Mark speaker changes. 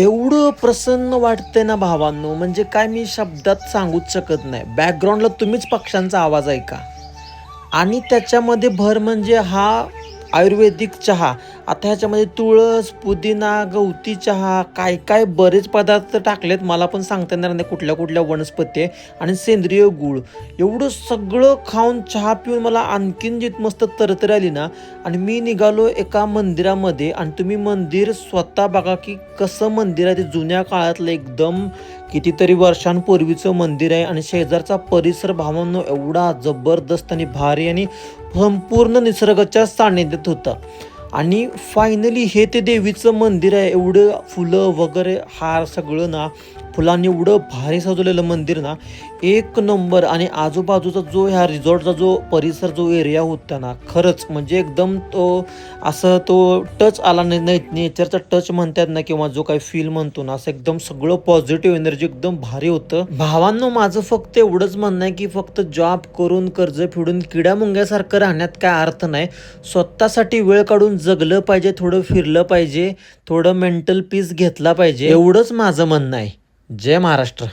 Speaker 1: एवढं प्रसन्न वाटतंय ना भावांनो, म्हणजे काय मी शब्दात सांगूच शकत नाही. बॅकग्राऊंडला तुम्हीच पक्ष्यांचा आवाज ऐका आणि त्याच्यामध्ये भर म्हणजे हा आयुर्वेदिक चहा. आता ह्याच्यामध्ये तुळस, पुदिना, गवती चहा, काय-काय बरेच पदार्थ टाकलेत. मला पण सांगता येणार नाही कुठल्या-कुठल्या वनस्पती आहे आणि सेंद्रिय गूळ. एवढं सगळं खाऊन, चहा पिऊन मला आणखीन जी मस्त तरतरी आली ना आणि मी निघालो एका मंदिरामध्ये आणि तुम्ही मंदिर स्वतः बघा, की कसं मंदिर आहे. ते जुन्या काळातलं एकदम कितीतरी वर्षांपूर्वीचं मंदिर आहे आणि शेजारचा परिसर भावांनो एवढा जबरदस्त आणि भारी आणि संपूर्ण निसर्गाच्या सानिध्यात होता. आणि फायनली हे ते देवीचं मंदिर आहे. एवढं फुलं वगैरे हार सगळं ना फुलांनी एवढं भारी सजवलेलं मंदिर ना, एक नंबर. आणि आजूबाजूचा जो ह्या रिसॉर्टचा जो परिसर जो एरिया होता ना, खरंच म्हणजे एकदम तो असं तो टच आला नाही, नेचरचा टच म्हणतात ना किंवा जो काही फील म्हणतो ना, असं एकदम सगळं पॉझिटिव्ह एनर्जी एकदम भारी होतं. भावांनो, माझं फक्त एवढंच म्हणणं आहे की फक्त जॉब करून कर्ज फेडून किड्या-मुंग्यासारखं राहण्यात काय अर्थ नाही. स्वतःसाठी वेळ काढून जगलं पाहिजे, थोडं फिरलं पाहिजे, थोडं मेंटल पीस घेतला पाहिजे, एवढंच माझं म्हणणं आहे. जय महाराष्ट्र.